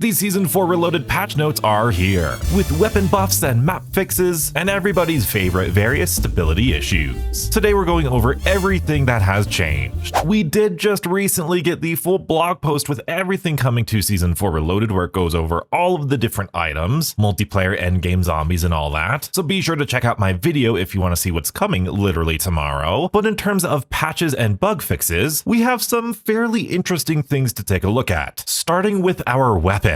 These Season 4 Reloaded patch notes are here, with weapon buffs and map fixes, and everybody's favorite various stability issues. Today we're going over everything that has changed. We did just recently get the full blog post with everything coming to Season 4 Reloaded, where it goes over all of the different items, multiplayer, endgame zombies, and all that, so be sure to check out my video if you want to see what's coming literally tomorrow. But in terms of patches and bug fixes, we have some fairly interesting things to take a look at, starting with our weapons.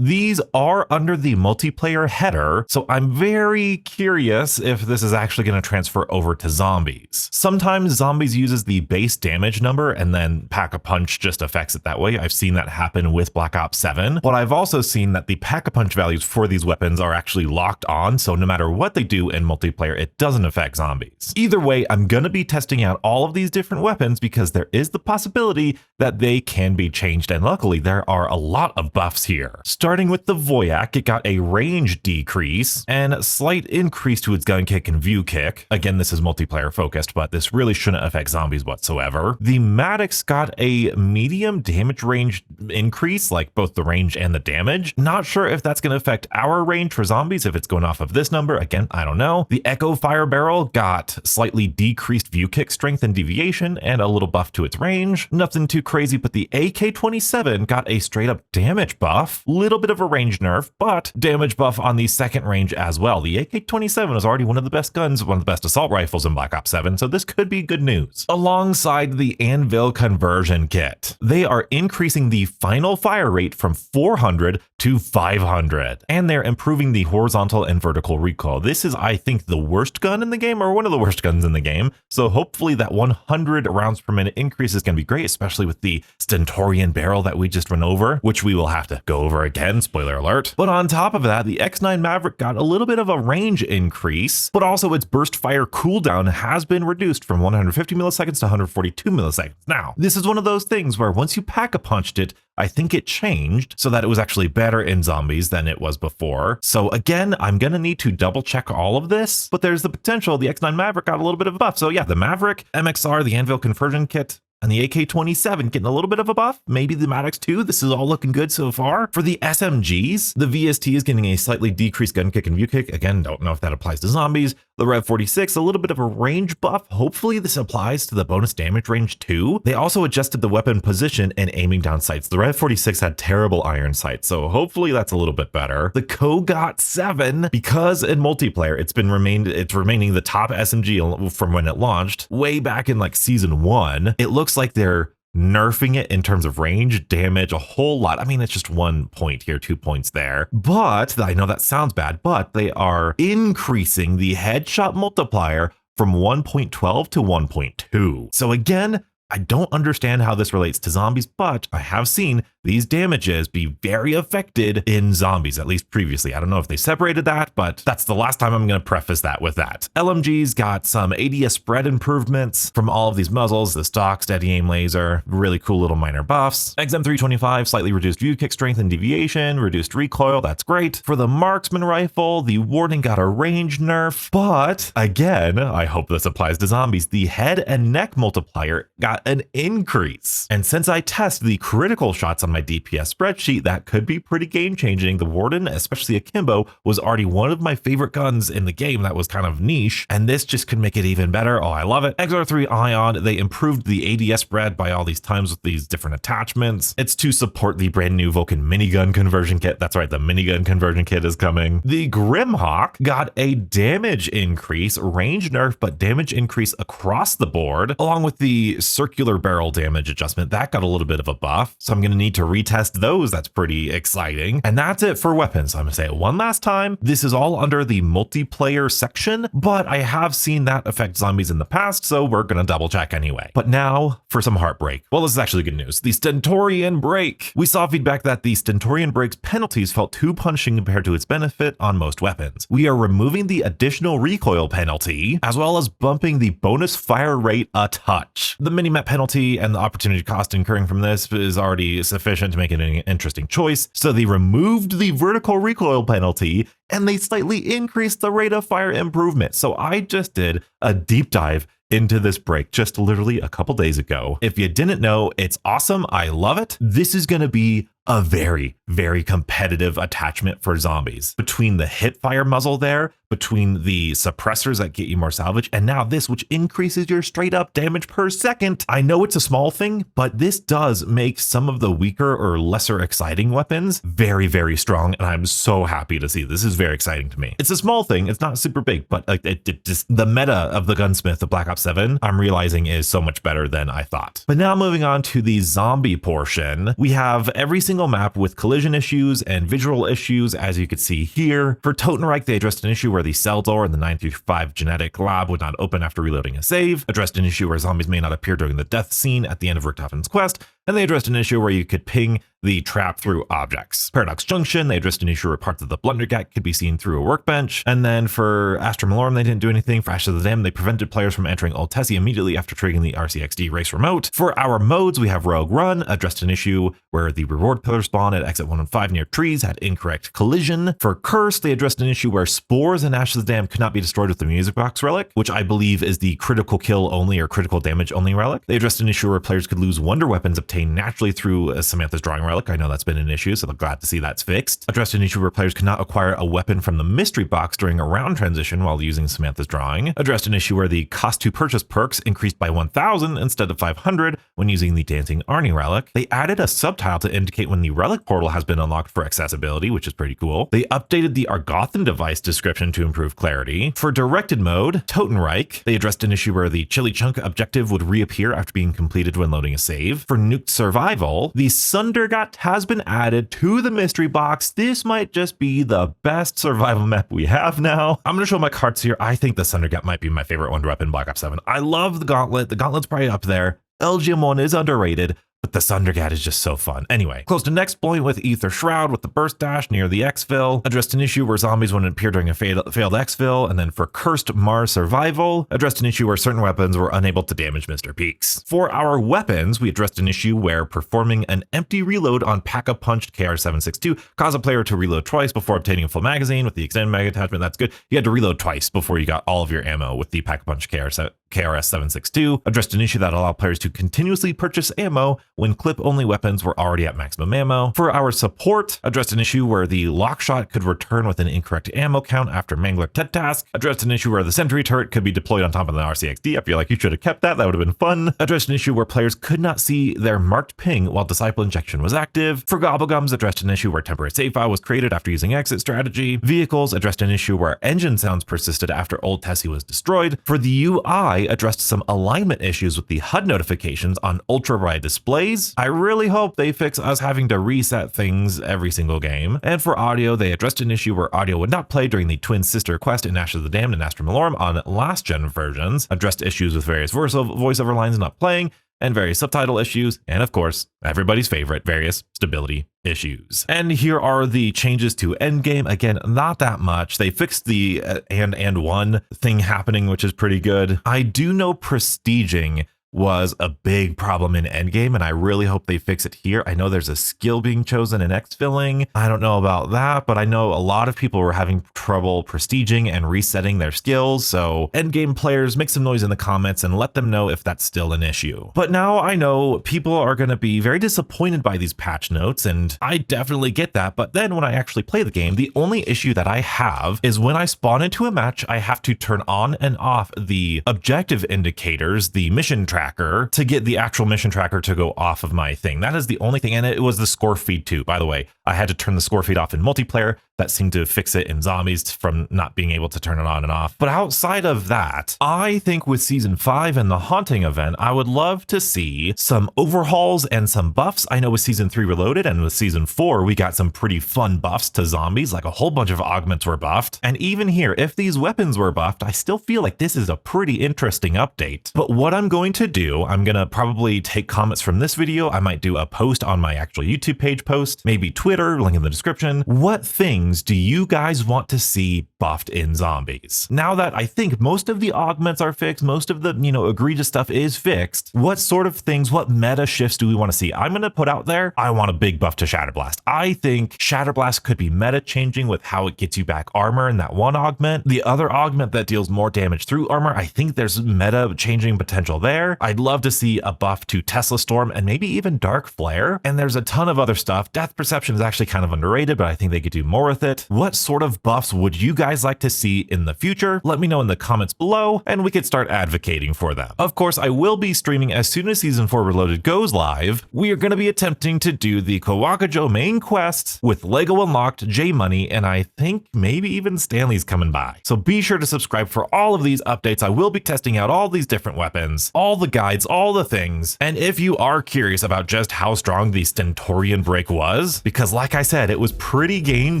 These are under the multiplayer header, so I'm very curious if this is actually going to transfer over to zombies. Sometimes zombies uses the base damage number and then Pack-a-Punch just affects it that way. I've seen that happen with Black Ops 7, but I've also seen that the Pack-a-Punch values for these weapons are actually locked on, so no matter what they do in multiplayer, it doesn't affect zombies. Either way, I'm going to be testing out all of these different weapons because there is the possibility that they can be changed, and luckily there are a lot of buffs here. Starting with the Voyak, it got a range decrease and a slight increase to its gun kick and view kick. Again, this is multiplayer focused, but this really shouldn't affect zombies whatsoever. The Maddox got a medium damage range increase, like both the range and the damage. Not sure if that's going to affect our range for zombies, if it's going off of this number. Again, I don't know. The Echo Fire Barrel got slightly decreased view kick strength and deviation and a little buff to its range. Nothing too crazy, but the AK-27 got a straight up damage buff. Little bit of a range nerf, but damage buff on the second range as well. The AK-27 is already one of the best guns, one of the best assault rifles in Black Ops 7, so this could be good news. Alongside the Anvil conversion kit, they are increasing the final fire rate from 400 to 500, and they're improving the horizontal and vertical recoil. This is, I think, the worst gun in the game, or one of the worst guns in the game, so hopefully that 100 rounds per minute increase is going to be great, especially with the Stentorian barrel that we just went over, which we will have to go over again, spoiler alert. But on top of that, the X9 Maverick got a little bit of a range increase, but also its burst fire cooldown has been reduced from 150 milliseconds to 142 milliseconds. Now, this is one of those things where once you Pack-a-Punched it, I think it changed so that it was actually better in zombies than it was before. So again, I'm gonna need to double check all of this, but there's the potential the X9 Maverick got a little bit of a buff. So yeah, the Maverick, MXR, the Anvil conversion kit, and the AK-27 getting a little bit of a buff, maybe the Maddox too. This is all looking good so far. For the SMGs, the VST is getting a slightly decreased gun kick and view kick. Again, don't know if that applies to zombies. The Rev 46, a little bit of a range buff. Hopefully this applies to the bonus damage range too. They also adjusted the weapon position and aiming down sights. The Rev 46 had terrible iron sights, so hopefully that's a little bit better. The Kogot 7, because in multiplayer, it's remaining the top SMG from when it launched way back in like Season 1. It looks like they're nerfing it in terms of range, damage, a whole lot. I mean, it's just 1 point here, 2 points there. But I know that sounds bad, but they are increasing the headshot multiplier from 1.12 to 1.2. So again, I don't understand how this relates to zombies, but I have seen these damages be very affected in zombies, at least previously. I don't know if they separated that, but that's the last time I'm going to preface that with that. LMG's got some ADS spread improvements from all of these muzzles, the stock, steady aim laser, really cool little minor buffs. XM325, slightly reduced view kick strength and deviation, reduced recoil, that's great. For the marksman rifle, the Warden got a range nerf, but again, I hope this applies to zombies, the head and neck multiplier got an increase. And since I test the critical shots on my DPS spreadsheet, that could be pretty game changing. The Warden, especially Akimbo, was already one of my favorite guns in the game that was kind of niche, and this just could make it even better. Oh, I love it. XR3 Ion, they improved the ADS spread by all these times with these different attachments. It's to support the brand new Vulcan minigun conversion kit. That's right, the minigun conversion kit is coming. The Grimhawk got a damage increase, range nerf, but damage increase across the board, along with the circular barrel damage adjustment. That got a little bit of a buff, so I'm going to need to retest those. That's pretty exciting. And that's it for weapons. I'm gonna say it one last time. This is all under the multiplayer section, but I have seen that affect zombies in the past, so we're gonna double check anyway. But now for some heartbreak. Well, this is actually good news. The Stentorian Brake. We saw feedback that the Stentorian Brake's penalties felt too punishing compared to its benefit on most weapons. We are removing the additional recoil penalty, as well as bumping the bonus fire rate a touch. The minimap penalty and the opportunity cost incurring from this is already sufficient to make it an interesting choice, so they removed the vertical recoil penalty and they slightly increased the rate of fire improvement. So I just did a deep dive into this break just literally a couple days ago. If you didn't know, it's awesome. I love it. This is going to be a very, very competitive attachment for zombies. Between the hip fire muzzle there, between the suppressors that get you more salvage, and now this, which increases your straight up damage per second. I know it's a small thing, but this does make some of the weaker or lesser exciting weapons very, very strong, and I'm so happy to see this. Is very exciting to me. It's a small thing, it's not super big, but it just, the meta of the gunsmith of Black Ops 7, I'm realizing is so much better than I thought. But now moving on to the zombie portion, we have every single map with collision issues and visual issues, as you can see here. For Totenreich, they addressed an issue where the cell door in the 935 genetic lab would not open after reloading a save, addressed an issue where zombies may not appear during the death scene at the end of Richthofen's quest, and they addressed an issue where you could ping the trap through objects. Paradox Junction, they addressed an issue where parts of the Blundergat could be seen through a workbench. And then for Astra Malorum, they didn't do anything. For Ashes of the Dam, they prevented players from entering Old Tessie immediately after triggering the RCXD race remote. For our modes, we have Rogue Run, addressed an issue where the reward pillar spawn at exit 115 near trees had incorrect collision. For Curse, they addressed an issue where spores in Ashes of the Dam could not be destroyed with the music box relic, which I believe is the critical kill only or critical damage only relic. They addressed an issue where players could lose wonder weapons obtained naturally through Samantha's drawing relic. I know that's been an issue, so I'm glad to see that's fixed. Addressed an issue where players could not acquire a weapon from the mystery box during a round transition while using Samantha's drawing. Addressed an issue where the cost to purchase perks increased by 1,000 instead of 500 when using the Dancing Arnie relic. They added a subtile to indicate when the relic portal has been unlocked for accessibility, which is pretty cool. They updated the Argothan device description to improve clarity. For directed mode, Totenreich, they addressed an issue where the Chili Chunk objective would reappear after being completed when loading a save. For Nuked Survival, the Sundergat has been added to the mystery box. This might just be the best survival map we have now. I'm going to show my cards here. I think the Sundergat might be my favorite wonder weapon in Black Ops 7. I love the Gauntlet. The Gauntlet's probably up there. LGM1 is underrated, but the Sundergat is just so fun. Anyway, closed a next point with Ether Shroud with the burst dash near the exfil, addressed an issue where zombies wouldn't appear during a failed exfil, and then for Cursed Mars Survival, addressed an issue where certain weapons were unable to damage Mr. Peaks. For our weapons, we addressed an issue where performing an empty reload on Pack-a-Punched KR762 caused a player to reload twice before obtaining a full magazine. With the extended mag attachment, that's good. You had to reload twice before you got all of your ammo with the Pack-a-Punch KRS762. Addressed an issue that allowed players to continuously purchase ammo when clip-only weapons were already at maximum ammo. For our support, addressed an issue where the lock shot could return with an incorrect ammo count after Mangler Ted task. Addressed an issue where the sentry turret could be deployed on top of the RCXD. I feel like you should have kept that. That would have been fun. Addressed an issue where players could not see their marked ping while Disciple Injection was active. For Gobblegums, addressed an issue where temporary save file was created after using exit strategy. Vehicles, addressed an issue where engine sounds persisted after Old Tessie was destroyed. For the UI, addressed some alignment issues with the HUD notifications on ultra-bright displays. I really hope they fix us having to reset things every single game. And for audio, they addressed an issue where audio would not play during the twin sister quest in Ashes of the Damned and Astra Malorum on last gen versions, addressed issues with various voiceover lines not playing, and various subtitle issues, and of course, everybody's favorite, various stability issues. And here are the changes to Endgame. Again, not that much. They fixed the and one thing happening, which is pretty good. I do know prestiging was a big problem in Endgame, and I really hope they fix it here. I know there's a skill being chosen in exfilling. I don't know about that, but I know a lot of people were having trouble prestiging and resetting their skills, so Endgame players, make some noise in the comments and let them know if that's still an issue. But now I know people are going to be very disappointed by these patch notes, and I definitely get that, but then when I actually play the game, the only issue that I have is when I spawn into a match, I have to turn on and off the objective indicators, the mission tracker, to get the actual mission tracker to go off of my thing. That is the only thing, and it was the score feed too, by the way. I had to turn the score feed off in multiplayer. That seemed to fix it in zombies from not being able to turn it on and off. But outside of that, I think with Season 5 and the Haunting event, I would love to see some overhauls and some buffs. I know with Season 3 Reloaded and with Season 4, we got some pretty fun buffs to zombies, like a whole bunch of augments were buffed. And even here, if these weapons were buffed, I still feel like this is a pretty interesting update. But what I'm going to do, I'm going to probably take comments from this video. I might do a post on my actual YouTube page post, maybe Twitter, link in the description. What things things do you guys want to see buffed in zombies? Now that I think most of the augments are fixed, most of the, egregious stuff is fixed, what sort of things, what meta shifts do we want to see? I'm going to put out there, I want a big buff to Shatterblast. I think Shatterblast could be meta changing with how it gets you back armor in that one augment. The other augment that deals more damage through armor, I think there's meta changing potential there. I'd love to see a buff to Tesla Storm and maybe even Dark Flare. And there's a ton of other stuff. Death Perception is actually kind of underrated, but I think they could do more with it. What sort of buffs would you guys like to see in the future? Let me know in the comments below and we could start advocating for them. Of course, I will be streaming as soon as Season 4 Reloaded goes live. We are going to be attempting to do the Kawakajo main quest with Lego Unlocked, J Money, and I think maybe even Stanley's coming by. So be sure to subscribe for all of these updates. I will be testing out all these different weapons, all the guides, all the things. And if you are curious about just how strong the Stentorian Brake was, because like I said, it was pretty game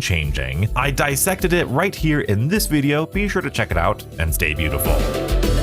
changing, I dissected it right here in this video. Be sure to check it out and stay beautiful.